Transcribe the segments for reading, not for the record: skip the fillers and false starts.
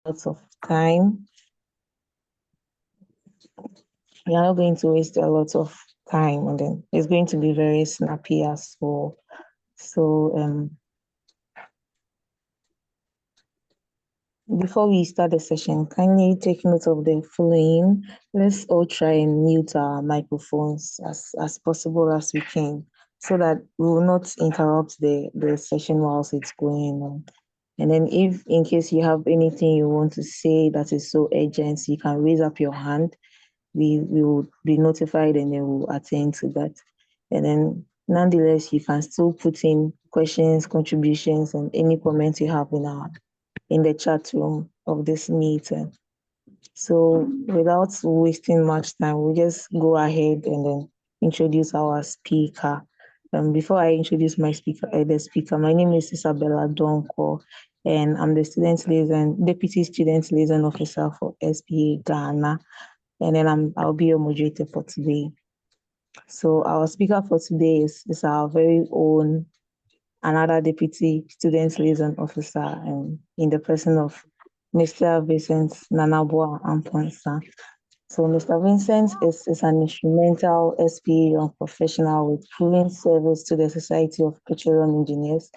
lots of time. We are not going to waste a lot of time, and then it's going to be very snappy as well. So before we start the session, kindly take note of the following. Let's all try and mute our microphones as possible as we can, so that we will not interrupt the session whilst it's going on. And then if in case you have anything you want to say that is so urgent, you can raise up your hand. We will be notified and then we'll attend to that. And then nonetheless, you can still put in questions, contributions, and any comments you have in the chat room of this meeting. So without wasting much time, we'll just go ahead and then introduce our speaker. Before I introduce the speaker, my name is Isabella Donko, and I'm the Deputy Student Liaison Officer for SPA Ghana, and then I'll be your moderator for today. So our speaker for today is our very own another Deputy Student Liaison Officer, in the person of Mr. Vincent Nanabua Amponsa. So Mr. Vincent is an instrumental SPA young professional with proven service to the Society of Petroleum Engineers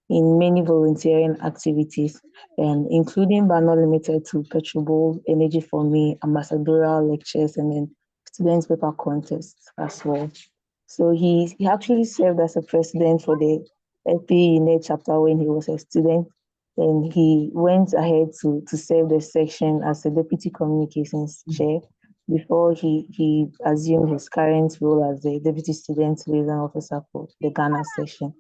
in many volunteering activities, including but not limited to Petrobol, Energy for Me, ambassadorial lectures, and then students' paper contests as well. So he actually served as a president for the FPA Unit chapter when he was a student, and he went ahead to serve the section as a deputy communications chair before he assumed his current role as the deputy student liaison officer for the Ghana section.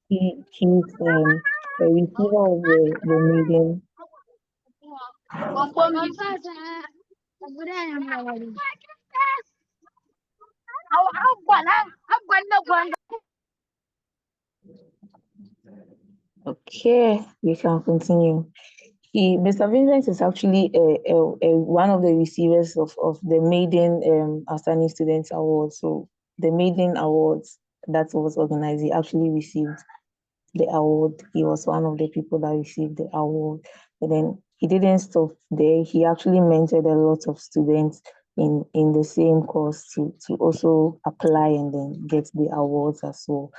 He's a receiver of the meeting. Okay, we can continue. Mr. Vincent is actually one of the receivers of the Maiden Outstanding Students Award. So the Maiden Awards that was organized, he actually received the award. He was one of the people that received the award. And then he didn't stop there. He actually mentored a lot of students in the same course to also apply and then get the awards as well.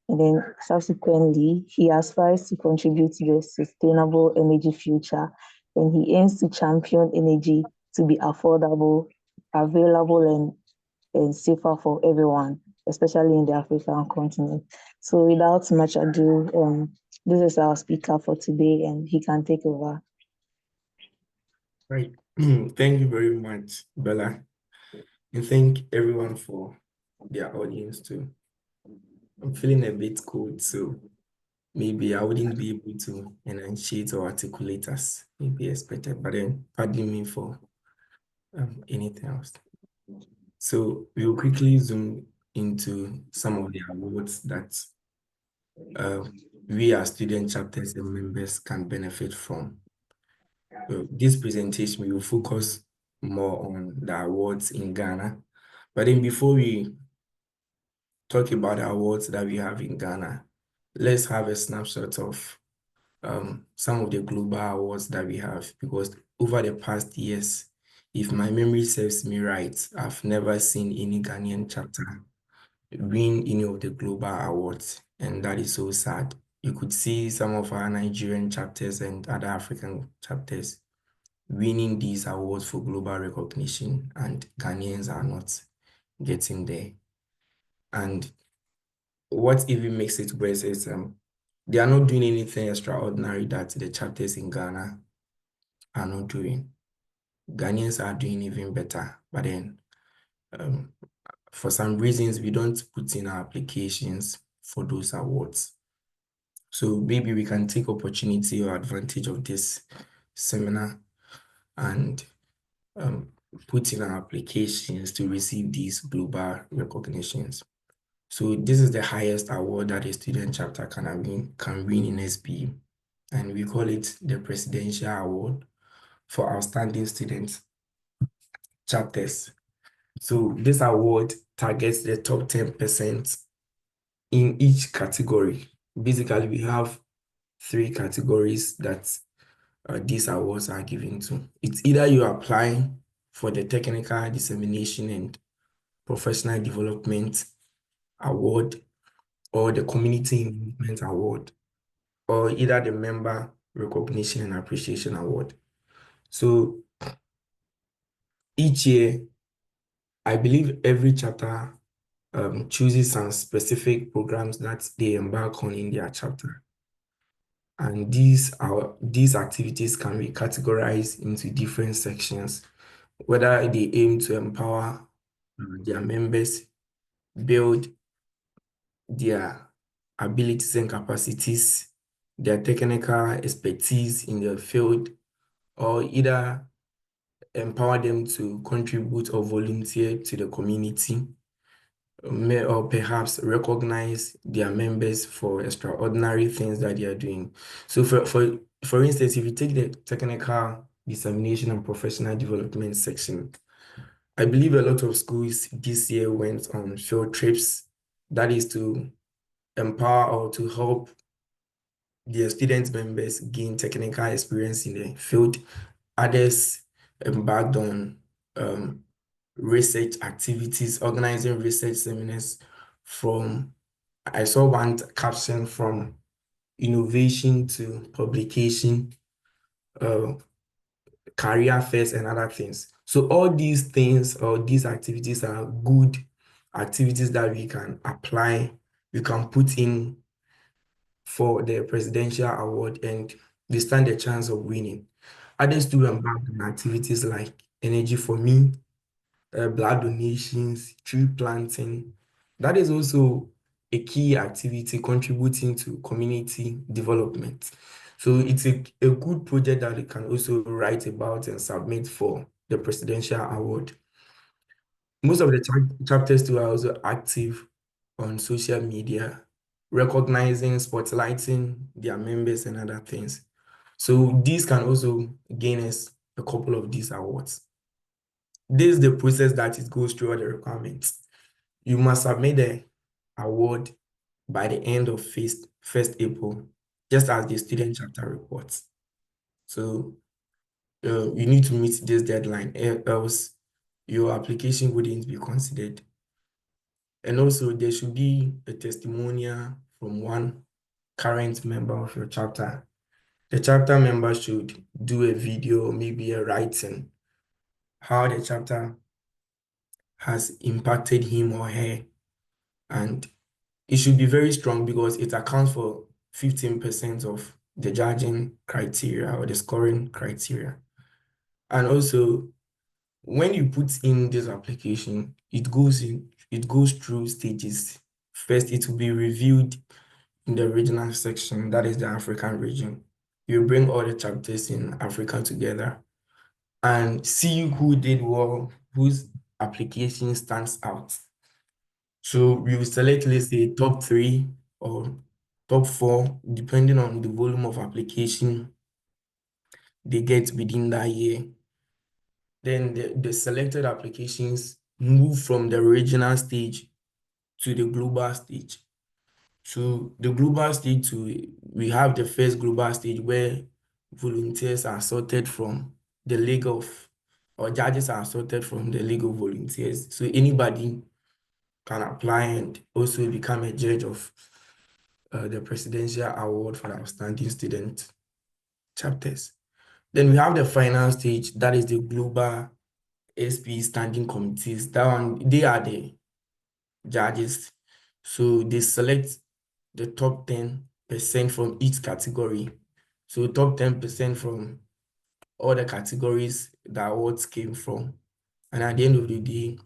And then subsequently, he aspires to contribute to the sustainable energy future, and he aims to champion energy to be affordable, available, and safer for everyone, especially in the African continent. So without much ado, this is our speaker for today, and he can take over. Right. Thank you very much, Bella. And thank everyone for their audience too. I'm feeling a bit cold, so maybe I wouldn't be able to enunciate or articulate as maybe expected, but then pardon me for anything else. So we will quickly zoom into some of the awards that we as student chapters and members can benefit from. This presentation, we will focus more on the awards in Ghana. But then before we talk about the awards that we have in Ghana, let's have a snapshot of some of the global awards that we have, because over the past years, if my memory serves me right, I've never seen any Ghanaian chapter win any of the global awards, and that is so sad. You could see some of our Nigerian chapters and other African chapters winning these awards for global recognition, and Ghanaians are not getting there. And what even makes it worse is they are not doing anything extraordinary that the chapters in Ghana are not doing. Ghanaians are doing even better, but then for some reasons, we don't put in our applications for those awards. So maybe we can take opportunity or advantage of this seminar and put in our applications to receive these global recognitions. So this is the highest award that a student chapter can win in SPE, and we call it the Presidential Award for Outstanding Student Chapters. So this award targets the top 10% in each category. Basically, we have 3 categories that these awards are given to. It's either you apply for the Technical Dissemination and Professional Development Award or the Community Engagement Award or either the Member Recognition and Appreciation Award. So each year, I believe every chapter chooses some specific programs that they embark on in their chapter. And these activities can be categorized into different sections, whether they aim to empower their members, build their abilities and capacities, their technical expertise in their field, or either empower them to contribute or volunteer to the community, or perhaps recognize their members for extraordinary things that they are doing. So for instance, if you take the technical dissemination and professional development section, I believe a lot of schools this year went on field trips, that is to empower or to help their student members gain technical experience in the field. Others embarked on research activities, organizing research seminars from, I saw one caption from innovation to publication, career fairs and other things. So all these things or these activities are good activities that we can apply, we can put in for the presidential award and they stand a chance of winning. Others do embark on activities like energy for me, blood donations, tree planting. That is also a key activity contributing to community development. So it's a good project that you can also write about and submit for the presidential award. Most of the chapters too are also active on social media, recognizing, spotlighting their members and other things. So these can also gain us a couple of these awards. This is the process that it goes through all the requirements. You must submit the award by the end of first April, just as the student chapter reports. So you need to meet this deadline, else your application wouldn't be considered. And also there should be a testimonial from one current member of your chapter. The chapter member should do a video, maybe a writing, how the chapter has impacted him or her. And it should be very strong because it accounts for 15% of the judging criteria or the scoring criteria. And also, when you put in this application, it goes through stages. First, it will be reviewed in the regional section, that is the African region. You bring all the chapters in Africa together and see who did well, whose application stands out. So we will select, let's say, top 3 or top 4, depending on the volume of application they get within that year. Then the selected applications move from the regional stage to the global stage. So the global stage, we have the first global stage where volunteers are sorted from the league of, or judges are sorted from the league of volunteers. So anybody can apply and also become a judge of the Presidential Award for the Outstanding Student chapters. Then we have the final stage, that is the global SP standing committees. That one, they are the judges. So they select the top 10% from each category. So top 10% from all the categories the awards came from. And at the end of the day,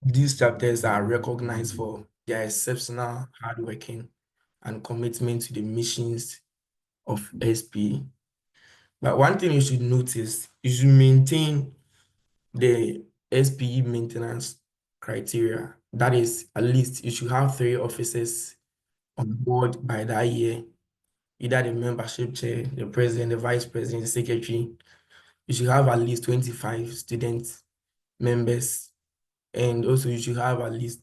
these chapters are recognized for their exceptional hard working and commitment to the missions of SP. But one thing you should notice, you should maintain the SPE maintenance criteria. That is, at least you should have 3 officers on board by that year, either the membership chair, the president, the vice president, the secretary. You should have at least 25 student members, and also you should have at least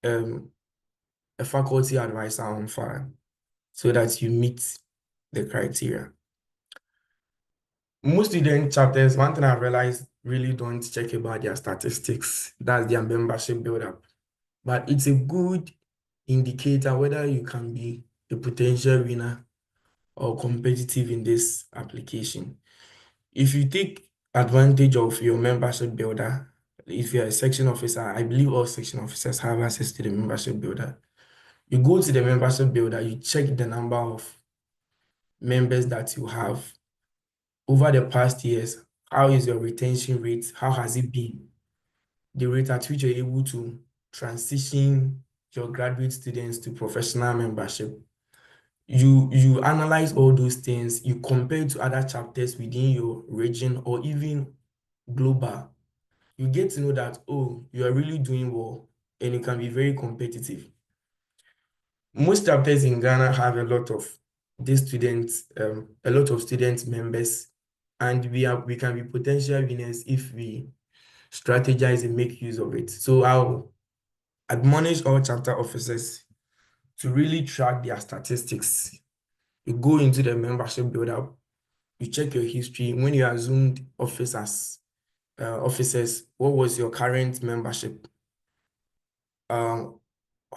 a faculty advisor on file so that you meet the criteria. most student chapters, one thing I've realized, really don't check about their statistics. That's their membership build-up. But it's a good indicator whether you can be a potential winner or competitive in this application. If you take advantage of your membership builder, if you're a section officer, I believe all section officers have access to the membership builder. You go to the membership builder, you check the number of members that you have over the past years. How is your retention rate? How has it been? The rate at which you're able to transition your graduate students to professional membership. You analyze all those things, you compare to other chapters within your region or even global. You get to know that, oh, you are really doing well and you can be very competitive. Most chapters in Ghana have a lot of these students, a lot of student members, and we can be potential winners if we strategize and make use of it. So I'll admonish all chapter officers to really track their statistics. You go into the membership builder, you check your history. When you assumed officers, what was your current membership? How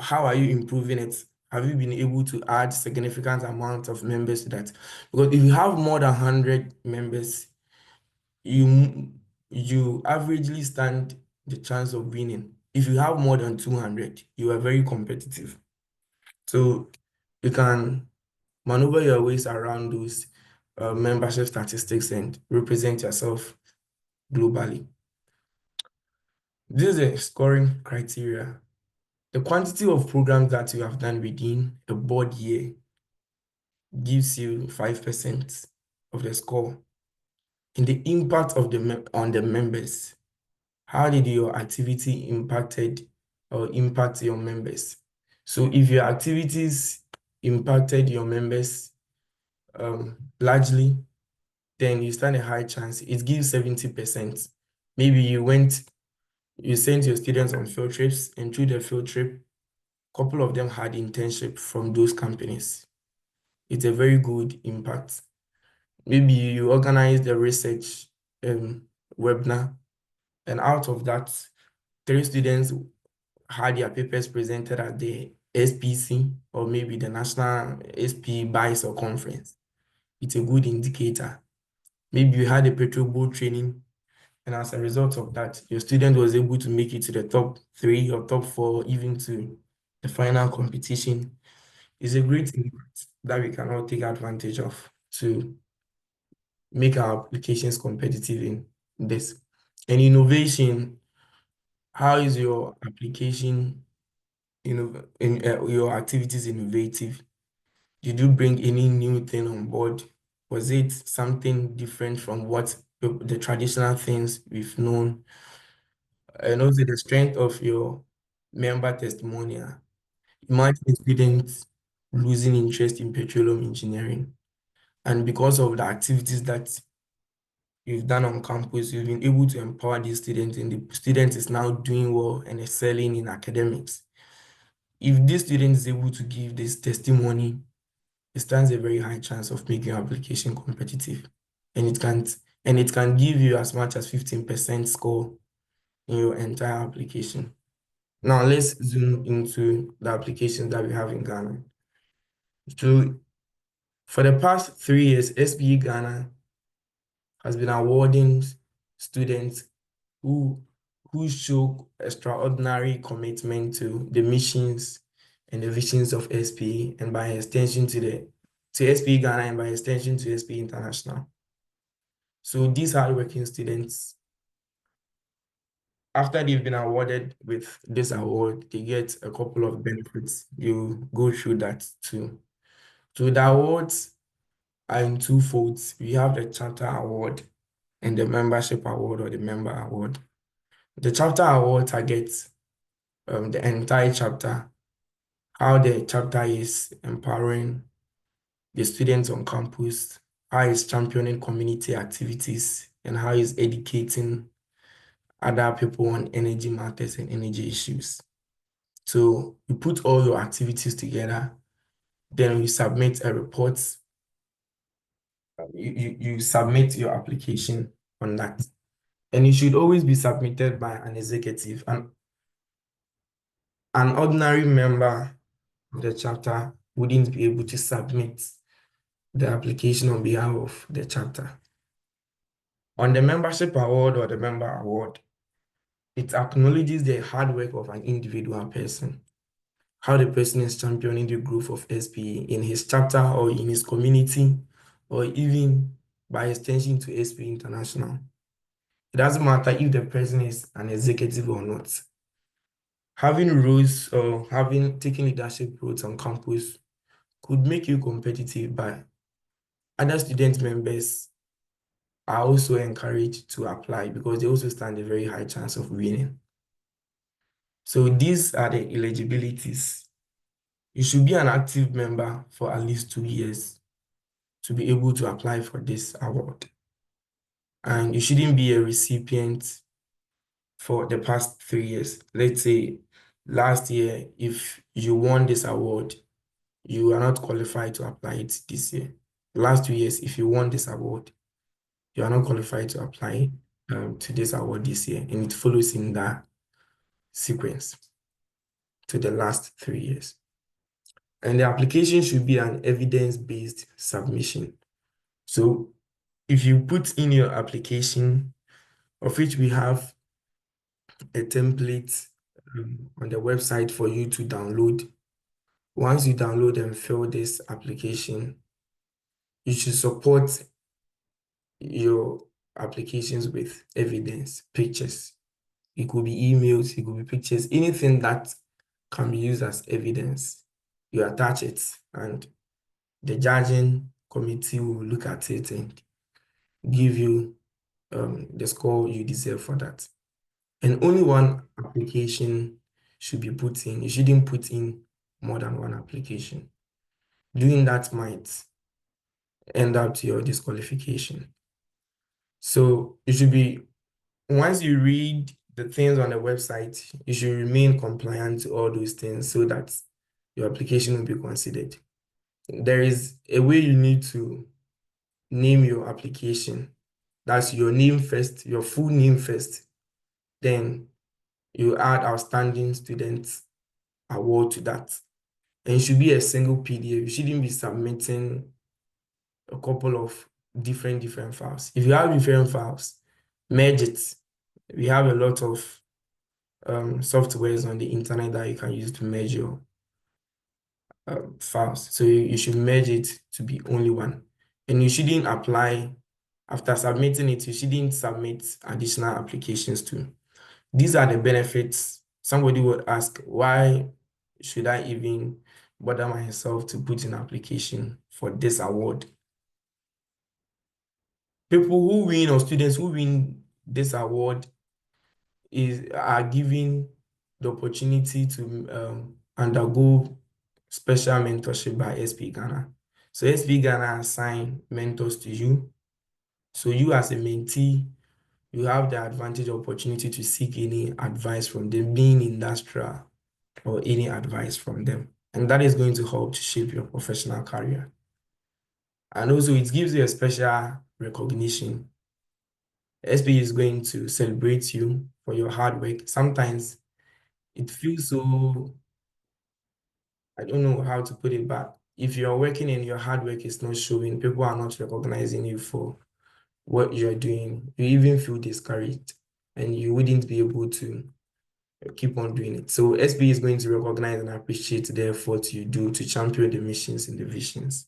are you improving it? Have you been able to add significant amount of members to that? Because if you have more than 100 members, you averagely stand the chance of winning. If you have more than 200, you are very competitive. So you can maneuver your ways around those membership statistics and represent yourself globally. This is a scoring criteria. The quantity of programs that you have done within a board year gives you 5% of the score. And the impact of on the members. How did your activity impacted or impact your members? So if your activities impacted your members largely, then you stand a high chance. It gives 70%. Maybe you sent your students on field trips, and through the field trip, a couple of them had internship from those companies. It's a very good impact. Maybe you organize the research webinar, and out of that, 3 students had their papers presented at the SPC or maybe the National SP Buys or Conference. It's a good indicator. Maybe you had a petrol boat training, and as a result of that, your student was able to make it to the top 3 or top 4, even to the final competition. It's a great impact that we can all take advantage of to make our applications competitive in this. And innovation, how is your application, your activities innovative? Did you bring any new thing on board? Was it something different from what the traditional things we've known? And also the strength of your member testimonial. Imagine students losing interest in petroleum engineering. And because of the activities that you've done on campus, you've been able to empower these students, and the student is now doing well and excelling in academics. If this student is able to give this testimony, it stands a very high chance of making your application competitive. And it can give you as much as 15% score in your entire application. Now let's zoom into the applications that we have in Ghana. So for the past 3 years, SBE Ghana has been awarding students who show extraordinary commitment to the missions and the visions of SPE, and by extension to SPE Ghana, and by extension to SPE International. So these hardworking students, after they've been awarded with this award, they get a couple of benefits. You go through that too. So the awards are in two folds. We have the chapter award and the membership award or the member award. The chapter award targets the entire chapter, how the chapter is empowering the students on campus, how it's championing community activities, and how it's educating other people on energy matters and energy issues. So you put all your activities together, then we submit a report you submit your application on that. And it should always be submitted by an executive. And an ordinary member of the chapter wouldn't be able to submit the application on behalf of the chapter. On the membership award or the member award, it acknowledges the hard work of an individual person, how the person is championing the growth of SPE in his chapter or in his community, or even by extension to SPE International. It doesn't matter if the person is an executive or not. Having roles or having taken leadership roles on campus could make you competitive, but other student members are also encouraged to apply because they also stand a very high chance of winning. So these are the eligibilities. You should be an active member for at least 2 years to be able to apply for this award. And you shouldn't be a recipient for the past 3 years. Let's say last year, if you won this award, you are not qualified to apply it this year. Last 2 years, if you won this award, you are not qualified to apply to this award this year. And it follows in that sequence to the last 3 years. And the application should be an evidence-based submission. So if you put in your application, of which we have a template on the website for you to download. Once you download and fill this application, you should support your applications with evidence, pictures. It could be emails, it could be pictures, anything that can be used as evidence. You attach it and the judging committee will look at it and give you the score you deserve for that. And only one application should be put in. You shouldn't put in more than one application. Doing that might end up to your disqualification. So you should be, once you read the things on the website, you should remain compliant to all those things so that your application will be considered. There is a way you need to name your application. That's your name first, your full name first. Then you add outstanding student award to that. And it should be a single PDF. You shouldn't be submitting a couple of different files. If you have different files, merge it. We have a lot of softwares on the internet that you can use to merge your files. So you should merge it to be only one. And you shouldn't apply, after submitting it, you shouldn't submit additional applications too. These are the benefits. Somebody would ask, why should I even bother myself to put in application for this award? People who win or students who win this award are given the opportunity to undergo special mentorship by SP Ghana. So SP Ghana assign mentors to you. So you as a mentee, you have the advantage opportunity to seek any advice from them, being industrial or any advice from them. And that is going to help to shape your professional career. And also it gives you a special recognition. SP is going to celebrate you for your hard work. Sometimes it feels so, I don't know how to put it, but if you're working and your hard work is not showing, people are not recognizing you for what you're doing, you even feel discouraged and you wouldn't be able to keep on doing it. So SB is going to recognize and appreciate the effort you do to champion the missions and the visions.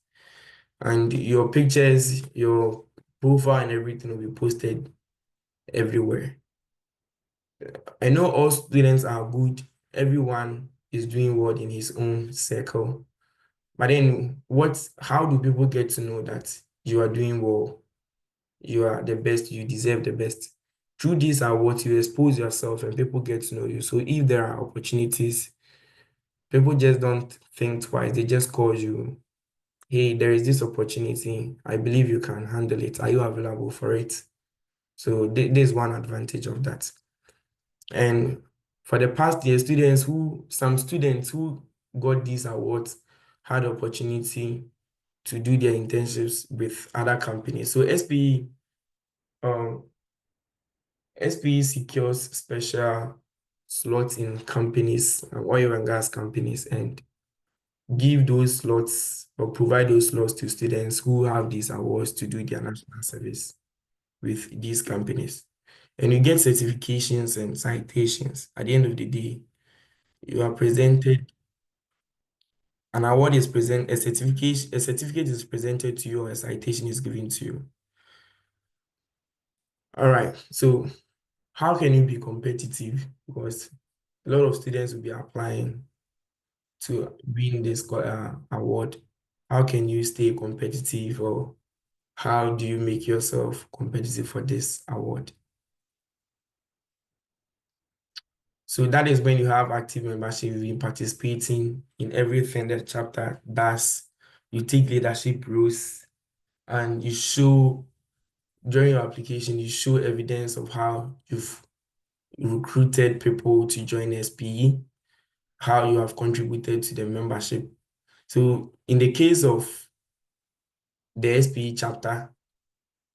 And your pictures, your profile and everything will be posted everywhere. I know all students are good. Everyone is doing well in his own circle. But then how do people get to know that you are doing well? You are the best, you deserve the best. Through these awards, you expose yourself and people get to know you. So if there are opportunities, people just don't think twice. They just call you, hey, there is this opportunity. I believe you can handle it. Are you available for it? So there's one advantage of that. And for the past year, some students who got these awards had opportunity to do their internships with other companies. So um, SPE secures special slots in companies, oil and gas companies, and give those slots or provide those slots to students who have these awards to do their national service with these companies. And you get certifications and citations. At the end of the day, you are presented an award is present, a certificate is presented to you, or a citation is given to you. All right. So how can you be competitive? Because a lot of students will be applying to win this award. How can you stay competitive, or how do you make yourself competitive for this award? So that is when you have active membership, you've been participating in everything that chapter does. You take leadership roles, and you show during your application, you show evidence of how you've recruited people to join SPE, how you have contributed to the membership. So in the case of the SPE chapter,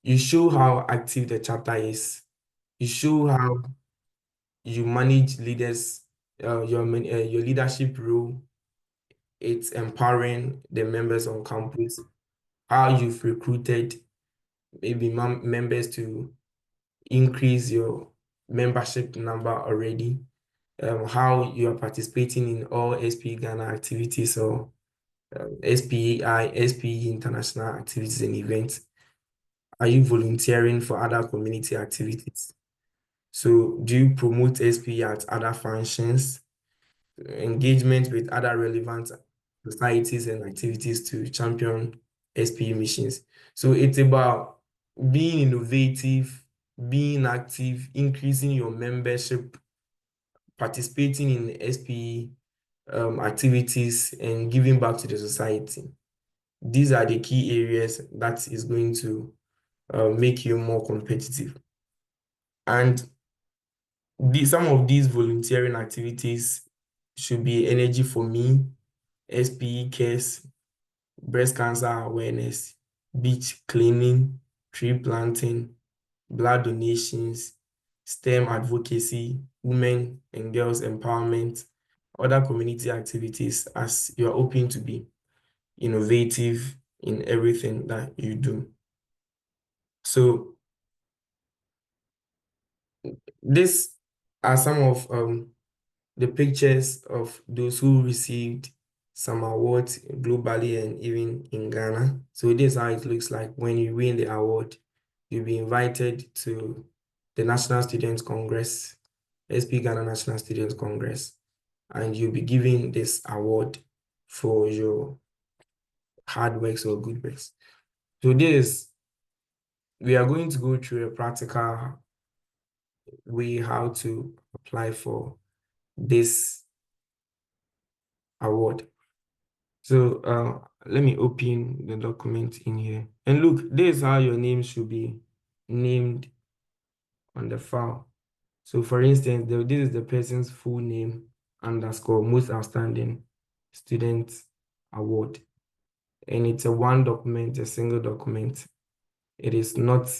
you show how active the chapter is. You show how you manage leaders, your leadership role. It's empowering the members on campus. How you've recruited maybe members to increase your membership number already. How you are participating in all SPE Ghana activities, or SPE international activities and events. Are you volunteering for other community activities? So do you promote SPE at other functions? Engagement with other relevant societies and activities to champion SPE missions. So it's about being innovative, being active, increasing your membership, participating in SPE activities, and giving back to the society. These are the key areas that is going to make you more competitive. And some of these volunteering activities should be energy for me, SPE cares, breast cancer awareness, beach cleaning, tree planting, blood donations, STEM advocacy, women and girls empowerment, other community activities, as you're hoping to be innovative in everything that you do. So these are some of the pictures of those who received some awards globally and even in Ghana. So this is how it looks like when you win the award. You'll be invited to the National Students Congress, SP Ghana National Students Congress, and you'll be given this award for your hard works or good works. So we are going to go through a practical way how to apply for this award. So let me open the document in here. And look, this is how your name should be named on the file. So for instance, this is the person's full name underscore most outstanding student award. And it's a one document, a single document. It is not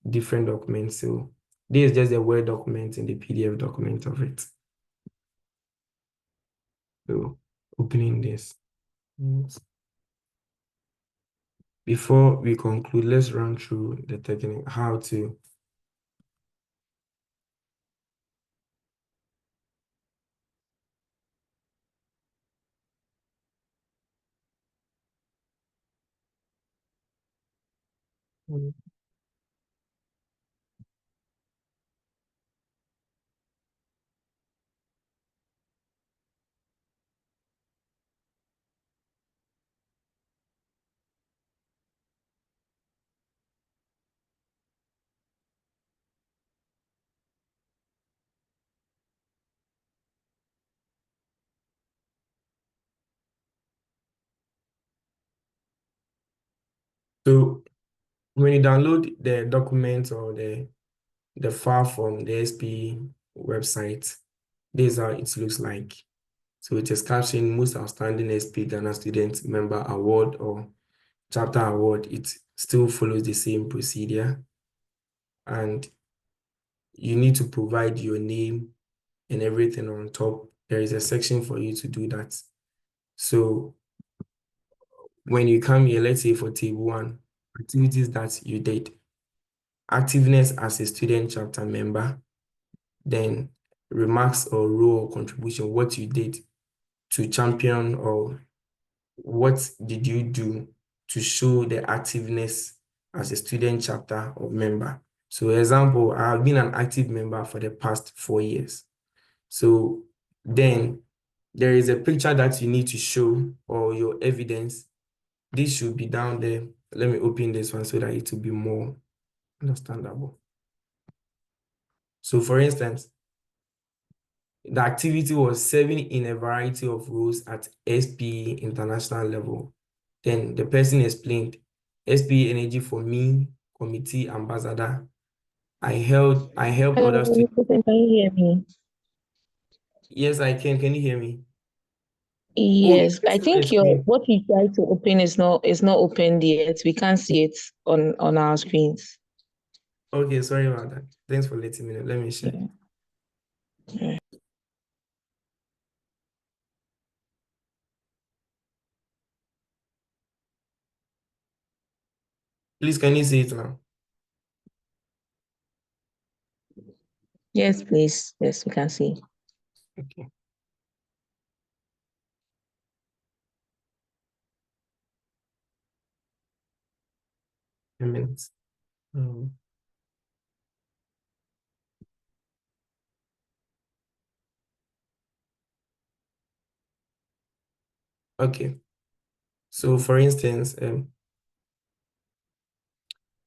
different documents. So this is just a Word document in the PDF document of it. So opening this. Before we conclude, let's run through the technique, how to so when you download the document or the file from the SP website, this is how it looks like. So it is captioned most outstanding SP Ghana student member award, or chapter award, it still follows the same procedure, and you need to provide your name and everything on top. There is a section for you to do that. So when you come here, let's say for table 1, activities that you did, activeness as a student chapter member, then remarks or role or contribution, what you did to champion, or what did you do to show the activeness as a student chapter or member. So example, I've been an active member for the past 4 years. So then there is a picture that you need to show, or your evidence. This should be down there. Let me open this one so that it will be more understandable. So for instance, the activity was serving in a variety of roles at SPE international level. Then the person explained, SPE Energy for me, committee ambassador. I helped Hello, other students. can you hear me? Yes, I can. Can you hear me? Oh, the Yes, I person think your explained. what you try to open is not opened yet. We can't see it on our screens. Okay, sorry about that. Thanks for letting me know. Let me share. Yeah. Yeah. Please, can you see it now? Yes, please. Yes, we can see. Okay, a minute. Um, okay. So for instance,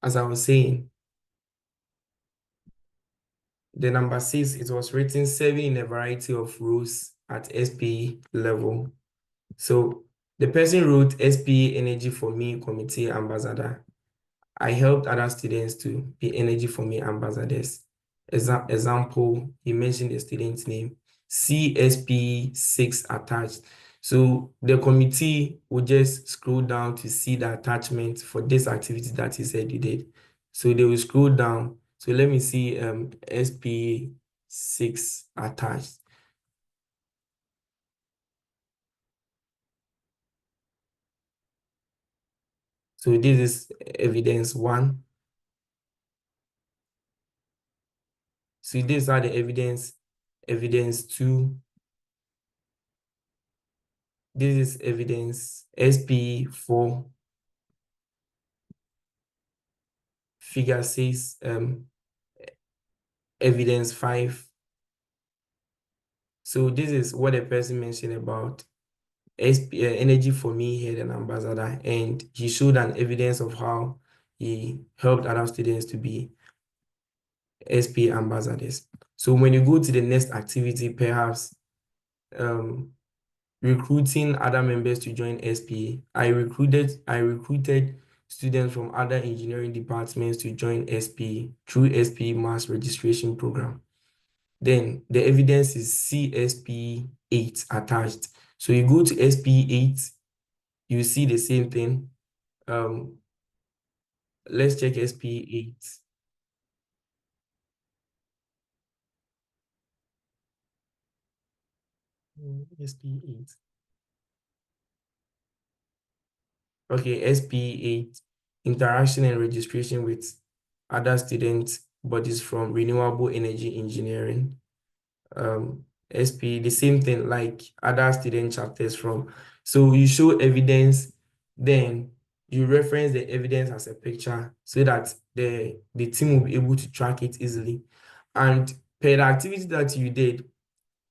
as I was saying, the number 6, it was written serving in a variety of roles at SPE level. So the person wrote SPE Energy for Me Committee Ambassador. I helped other students to be Energy for Me ambassadors. Example, he mentioned the student's name, CSP6 attached. So the committee will just scroll down to see the attachment for this activity that he said you did. So they will scroll down. So let me see SP6 attached. So this is evidence 1. So these are the evidence 2. This is evidence SP4. Figure 6, evidence 5. So this is what the person mentioned about Energy for Me head and ambassador, and he showed an evidence of how he helped other students to be SP ambassadors. So when you go to the next activity, perhaps recruiting other members to join SPA. I recruited students from other engineering departments to join SPA through SPA mass registration program. Then the evidence is CSP8 attached. So you go to SP8, you see the same thing. Let's check SP8. SP8. Okay, SP8, interaction and registration with other student bodies from renewable energy engineering. SP, the same thing like other student chapters from. So you show evidence, then you reference the evidence as a picture so that the team will be able to track it easily. And per the activity that you did,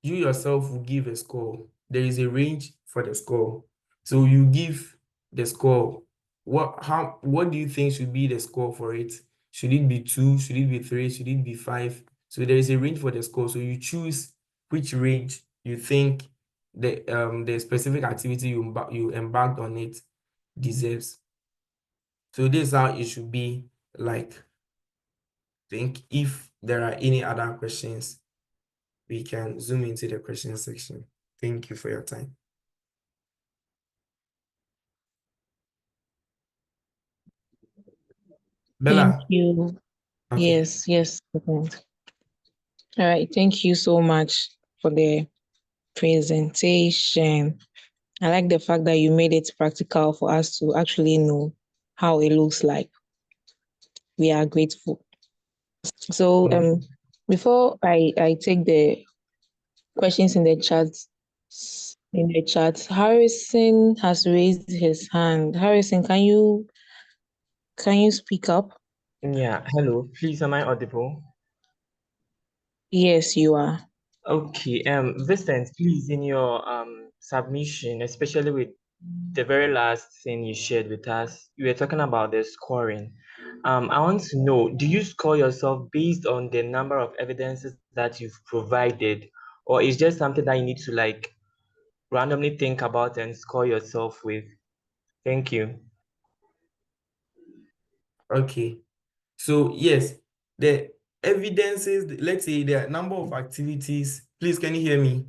you yourself will give a score. There is a range for the score. So you give the score. What do you think should be the score for it? Should it be 2? Should it be 3? Should it be 5? So there is a range for the score. So you choose which range you think the specific activity you embarked on it deserves. So this is how it should be like. Think if there are any other questions, we can zoom into the question section. Thank you for your time. Thank Bella. you. Okay. Yes, yes. All right. Thank you so much for the presentation. I like the fact that you made it practical for us to actually know how it looks like. We are grateful. So before I take the questions in the chat, Harrison has raised his hand. Harrison, can you speak up? Yeah, hello. Please, am I audible? Yes, you are. Okay, Vincent, please, in your submission, especially with the very last thing you shared with us, you were talking about the scoring. I want to know, do you score yourself based on the number of evidences that you've provided, or is just something that you need to like randomly think about and score yourself with? Thank you. Okay. So yes, the evidences, let's say the number of activities. Please, can you hear me?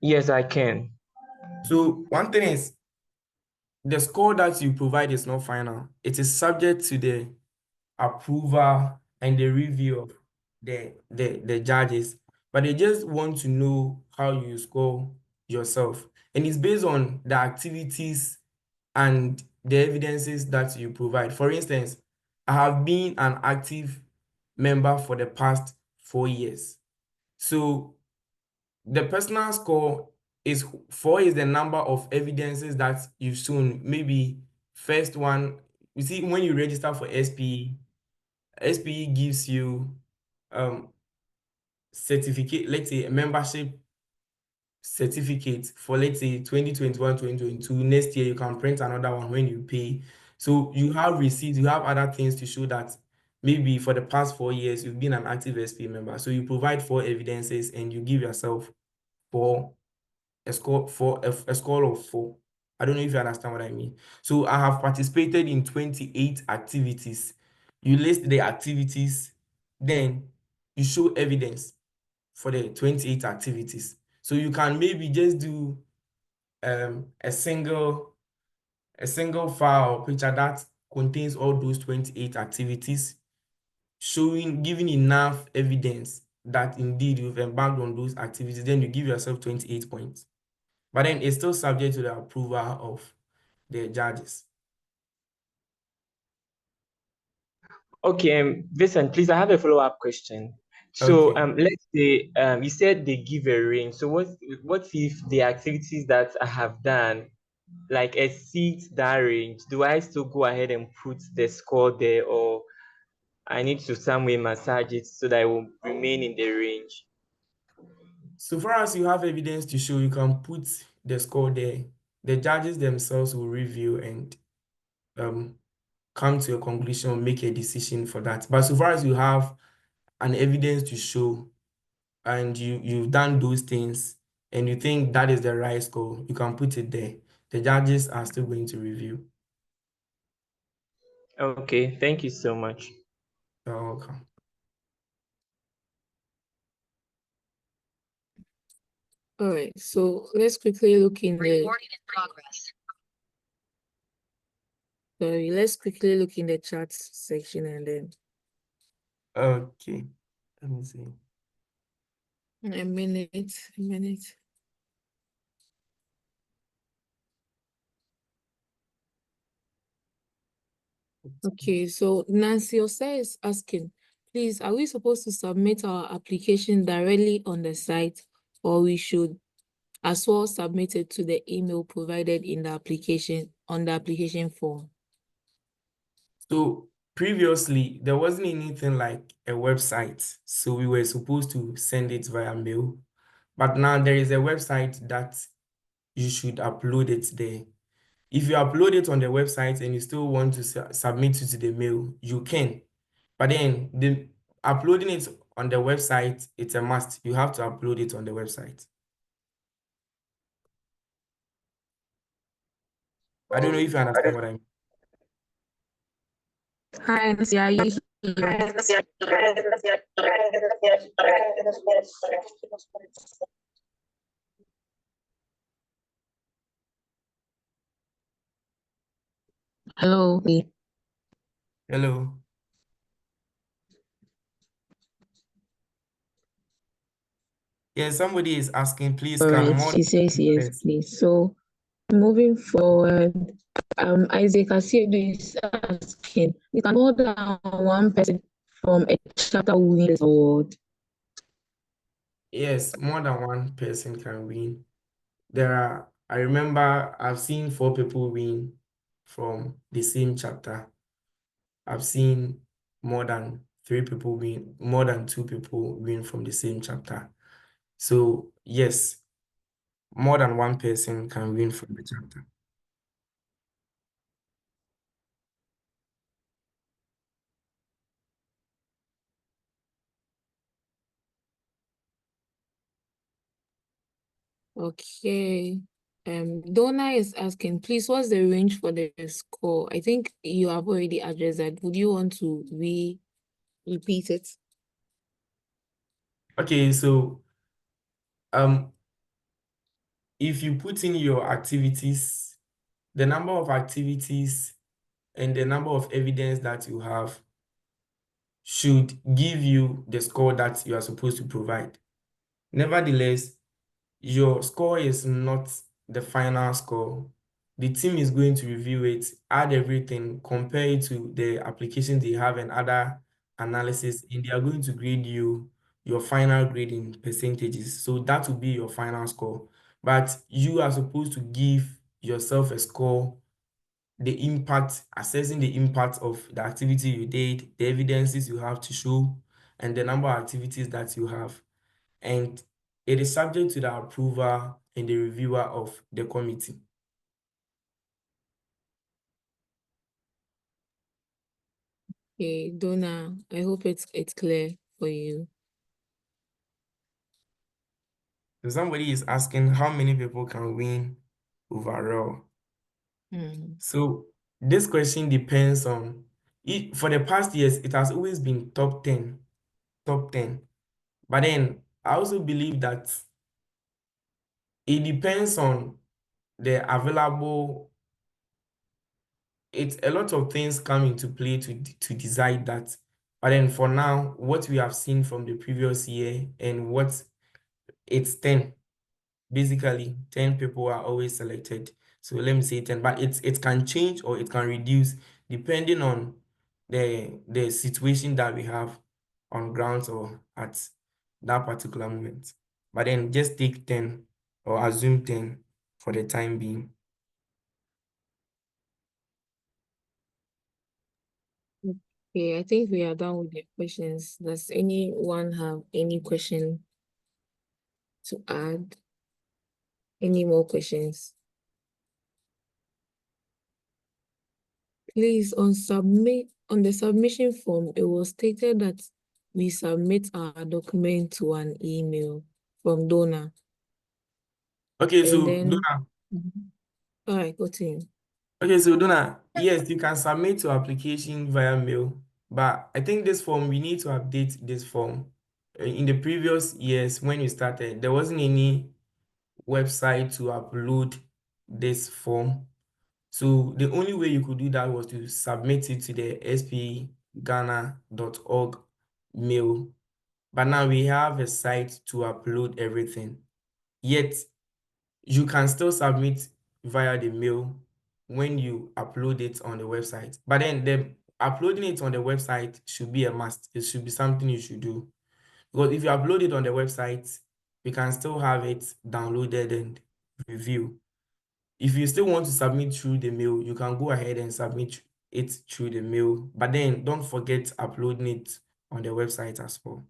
Yes, I can. So one thing is the score that you provide is not final. It is subject to the approval and the review of the judges. But they just want to know how you score yourself. And it's based on the activities and the evidences that you provide. For instance, I have been an active member for the past 4 years. So the personal score is 4 is the number of evidences that you've shown. Maybe first one, you see, when you register for SPE gives you um certificate, let's say a membership certificate for, let's say, 2021, 2022. Next year you can print another one when you pay. So you have receipts, you have other things to show that maybe for the past 4 years you've been an active SPE member. So you provide 4 evidences and you give yourself four a score of 4. I don't know if you understand what I mean. So I have participated in 28 activities. You list the activities, then you show evidence for the 28 activities. So you can maybe just do a single file or picture that contains all those 28 activities, giving enough evidence that indeed you've embarked on those activities. Then you give yourself 28 points. But then it's still subject to the approval of the judges. Okay, Vincent, please, I have a follow-up question. So, Okay. let's say you said they give a range. So, what if the activities that I have done like exceed that range? Do I still go ahead and put the score there, or I need to some way massage it so that it will remain in the range? So far as you have evidence to show, you can put the score there. The judges themselves will review and um, come to a conclusion, make a decision for that. But so far as you have an evidence to show and you've done those things and you think that is the right score, you can put it there. The judges are still going to review. Okay, thank you so much. You're welcome. All right, so let's quickly look in the sorry, let's quickly look in the chat section and then Okay. Let me see. a minute. Okay, so Nancy Osei is asking, please, are we supposed to submit our application directly on the site, or we should as well submit it to the email provided in the application on the application form? So previously, there wasn't anything like a website. So we were supposed to send it via mail. But now there is a website that you should upload it there. If you upload it on the website and you still want to submit it to the mail, you can. But then the uploading it on the website, it's a must. You have to upload it on the website. I don't know if you understand what I mean. Hi, Nancy, are you here? Hello. Hello. Yes, somebody is asking, please, All can right, more she says than yes, person- please. So moving forward, Isaac Asiedu is asking, you can more than one person from a chapter win this award. Yes, more than one person can win. I remember I've seen 4 people win from the same chapter. I've seen more than 3 people win, more than 2 people win from the same chapter. So yes, more than one person can win from the chapter. Okay. Donna is asking, please, what's the range for the score? I think you have already addressed that. Would you want to repeat it? Okay, so if you put in your activities, the number of activities and the number of evidence that you have should give you the score that you are supposed to provide. Nevertheless, your score is not the final score. The team is going to review it, add everything, compare it to the applications they have and other analysis, and they are going to grade you your final grade in percentages. So that will be your final score. But you are supposed to give yourself a score, the impact, assessing the impact of the activity you did, the evidences you have to show, and the number of activities that you have. And it is subject to the approval and the reviewer of the committee. Okay, Donna, I hope it's clear for you. So somebody is asking how many people can win overall. So this question depends on it. For the past years, it has always been top 10, top 10. But then I also believe that it depends on the available. It's a lot of things come into play to decide that. But then for now, what we have seen from the previous year and what it's 10. Basically, 10 people are always selected. So let me say 10, but it can change or it can reduce depending on the situation that we have on grounds or at that particular moment. But then just take 10 or assume 10 for the time being. Okay, I think we are done with the questions. Does anyone have any question to add? Any more questions? Please, on the submission form, it was stated that we submit our document to an email from Donna. Okay, so And then, Donna. all right, continue. Okay, so Donna, yes, you can submit your application via mail, but I think this form, we need to update this form. In the previous years, when you started, there wasn't any website to upload this form. So the only way you could do that was to submit it to the spghana.org mail. But now we have a site to upload everything. Yet you can still submit via the mail when you upload it on the website. But then uploading it on the website should be a must. It should be something you should do. Because if you upload it on the website, we can still have it downloaded and review. If you still want to submit through the mail, you can go ahead and submit it through the mail. But then don't forget uploading it on the website as well.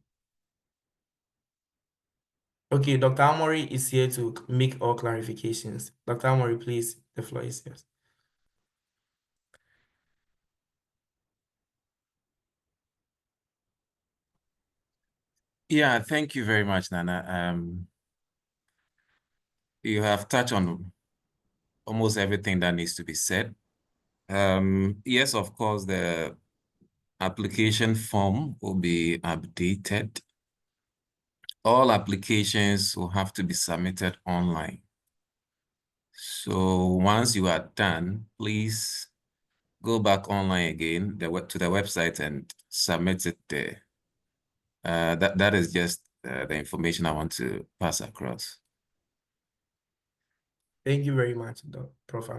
Okay, Dr. Amory is here to make all clarifications. Dr. Amory, please, the floor is yours. Yeah, thank you very much, Nana. You have touched on almost everything that needs to be said. Yes, of course, the application form will be updated. All applications will have to be submitted online. So once you are done, please go back online again to the website and submit it there. That is just the information I want to pass across. Thank you very much, Prof.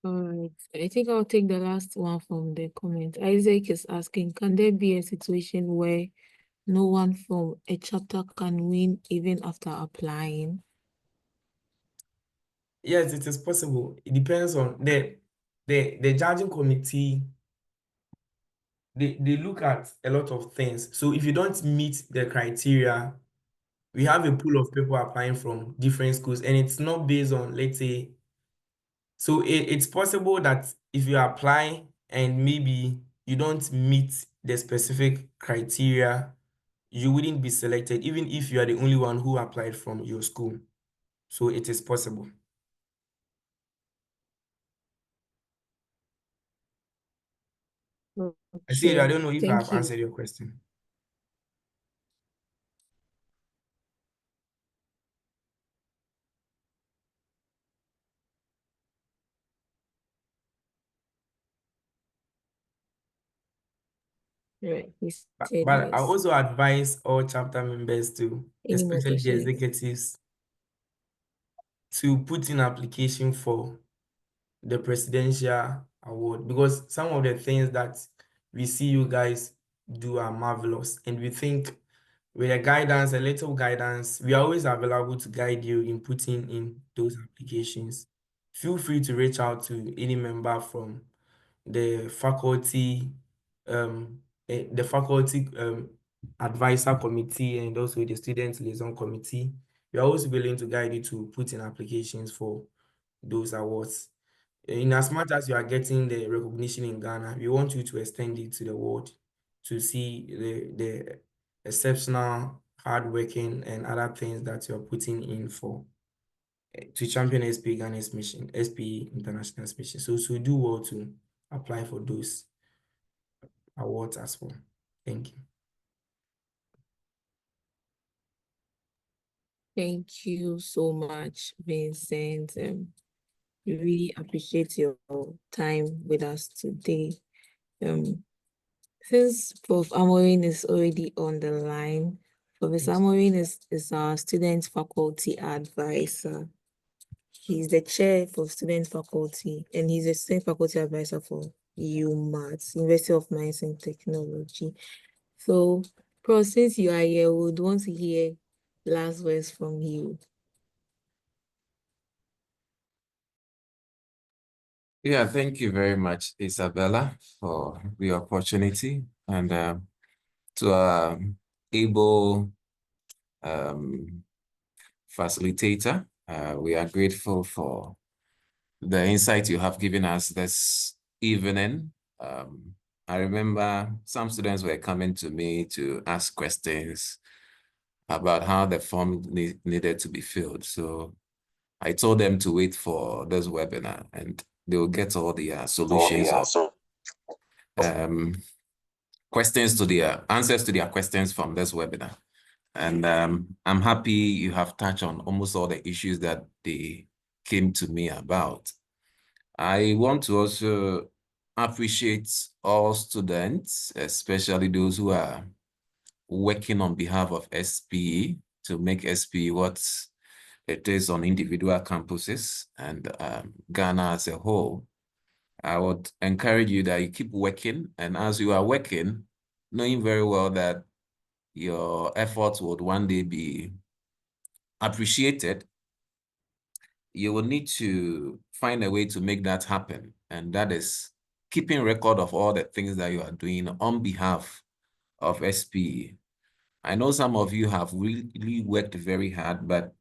All right, I think I'll take the last one from the comment. Isaac is asking, can there be a situation where no one from a chapter can win even after applying? Yes, it is possible. It depends on the judging committee. They look at a lot of things. So if you don't meet the criteria, we have a pool of people applying from different schools, and it's not based on, let's say, so it's possible that if you apply and maybe you don't meet the specific criteria, you wouldn't be selected, even if you are the only one who applied from your school. So it is possible. I see. I don't know if Thank I've you. answered your question. Right, he But, said but I yes. also advise all chapter members to, Any more especially the questions? executives, to put in application for the presidential award, because some of the things that we see you guys do are marvelous, and we think with a guidance, a little guidance, we are always available to guide you in putting in those applications. Feel free to reach out to any member from the faculty, the faculty advisor committee, and also the student liaison committee. We are always willing to guide you to put in applications for those awards. In as much as you are getting the recognition in Ghana, we want you to extend it to the world to see the exceptional hardworking and other things that you're putting in for to champion SP Ghana's mission, SP International's mission. So do well to apply for those awards as well. Thank you. Thank you so much, Vincent. We really appreciate your time with us today. Since Prof. Amorin is already on the line, Professor Amorin is our student faculty advisor. He's the chair for student faculty, and he's a student faculty advisor for UMass, University of Mines and Technology. So, Prof, since you are here, we would want to hear last words from you. Yeah, thank you very much, Isabella, for the opportunity, and to our able facilitator. We are grateful for the insight you have given us this evening. I remember some students were coming to me to ask questions about how the form needed to be filled. So I told them to wait for this webinar, and they will get all the solutions or questions to their answers to their questions from this webinar. And I'm happy you have touched on almost all the issues that they came to me about. I want to also appreciate all students, especially those who are working on behalf of SPE to make SPE what it is on individual campuses and Ghana as a whole. I would encourage you that you keep working, and as you are working, knowing very well that your efforts would one day be appreciated, you will need to find a way to make that happen. And that is keeping record of all the things that you are doing on behalf of SPE. I know some of you have really worked very hard, but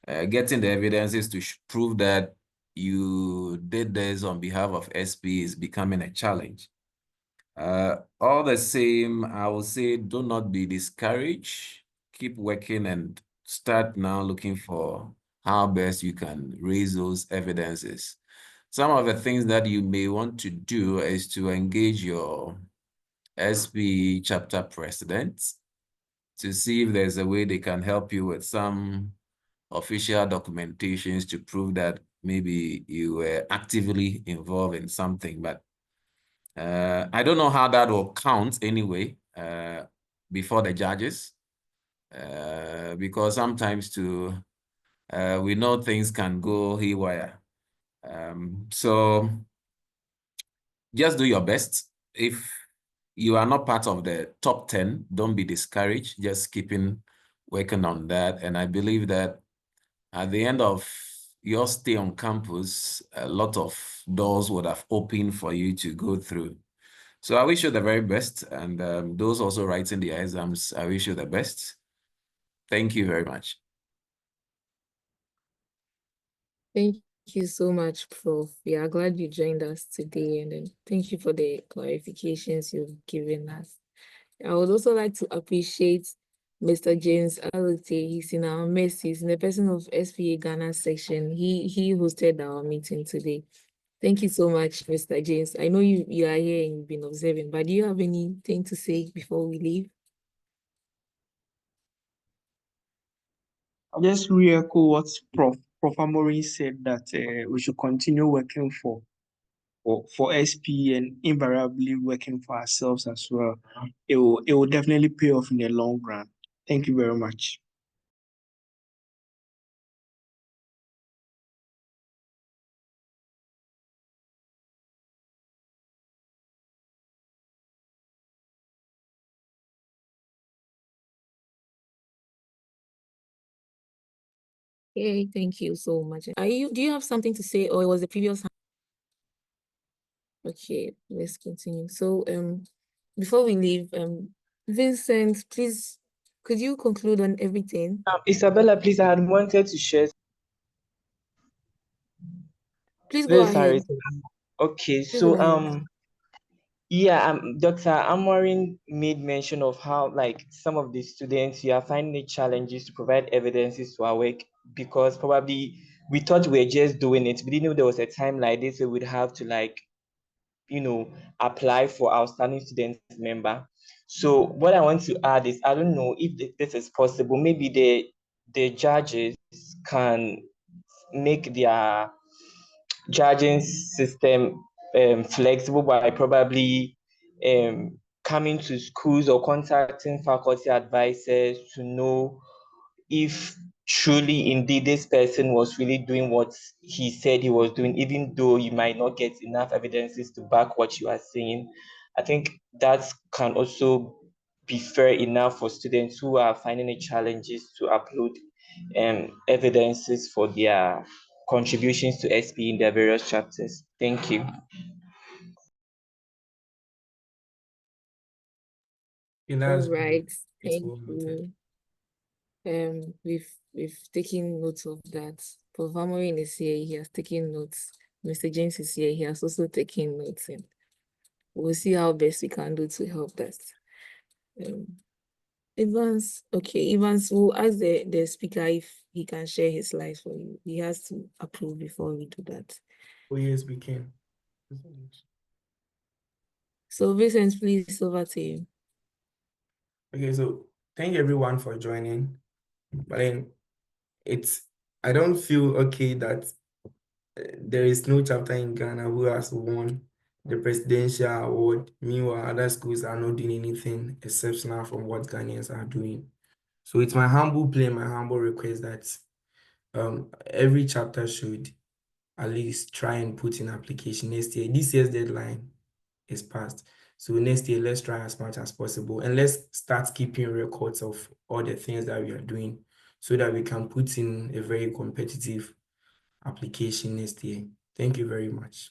getting the evidences to prove that you did this on behalf of SPE is becoming a challenge. All the same, I will say do not be discouraged. Keep working and start now looking for how best you can raise those evidences. Some of the things that you may want to do is to engage your SPE chapter president to see if there's a way they can help you with some official documentations to prove that maybe you were actively involved in something, but I don't know how that will count anyway before the judges, because sometimes we know things can go haywire. So just do your best. If you are not part of the top 10, don't be discouraged. Just keeping working on that. And I believe that at the end of your stay on campus, a lot of doors would have opened for you to go through. So I wish you the very best. And those also writing the exams, I wish you the best. Thank you very much. Thank you so much, Prof. We are glad you joined us today, and then thank you for the clarifications you've given us. I would also like to appreciate Mr. James Alute. He's in our midst. He's in the person of SPA Ghana section. He hosted our meeting today. Thank you so much, Mr. James. I know you are here and you've been observing, but do you have anything to say before we leave? I'll just re-echo what Prof. Amorin said, that we should continue working for SP and invariably working for ourselves as well. It will definitely pay off in the long run. Thank you very much. Okay, thank you so much. Do you have something to say, or it was the previous? Okay, let's continue. So before we leave, Vincent, please, could you conclude on everything? Isabella, please, I had wanted to share. Please go ahead. Okay, Please go ahead. yeah, Dr. Amorin made mention of how, like, some of the students, you are finding it challenges to provide evidences to our work because probably we thought we were just doing it. We didn't know there was a time like this, so we'd have to, like, apply for outstanding students member. So what I want to add is, I don't know if this is possible. Maybe the judges can make their judging system flexible by probably coming to schools or contacting faculty advisors to know if truly indeed this person was really doing what he said he was doing, even though you might not get enough evidences to back what you are saying. I think that can also be fair enough for students who are finding it challenges to upload evidences for their contributions to SP in their various chapters. Thank you. That's All right, good. It's thank well noted. you. We've taken notes of that. Prof. Amorin is here, he has taken notes. Mr. James is here, he has also taken notes, and we'll see how best we can do to help us. Evans, we'll ask the speaker if he can share his slides for you. He has to approve before we do that. Oh, yes, we can. So Vincent, please, over to you. Okay, so thank everyone for joining. But then I don't feel okay that there is no chapter in Ghana who has won the presidential award. Meanwhile, other schools are not doing anything exceptional from what Ghanaians are doing. So it's my humble plea, my humble request that every chapter should at least try and put in application next year. This year's deadline is passed. So next year, let's try as much as possible and let's start keeping records of all the things that we are doing so that we can put in a very competitive application next year. Thank you very much.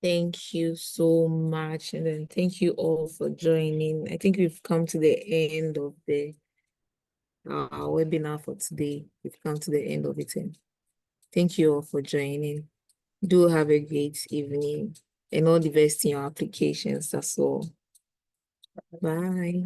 Thank you so much, and then thank you all for joining. I think we've come to the end of our webinar for today. We've come to the end of it, and thank you all for joining. Do have a great evening and all the best in your applications as well. Bye.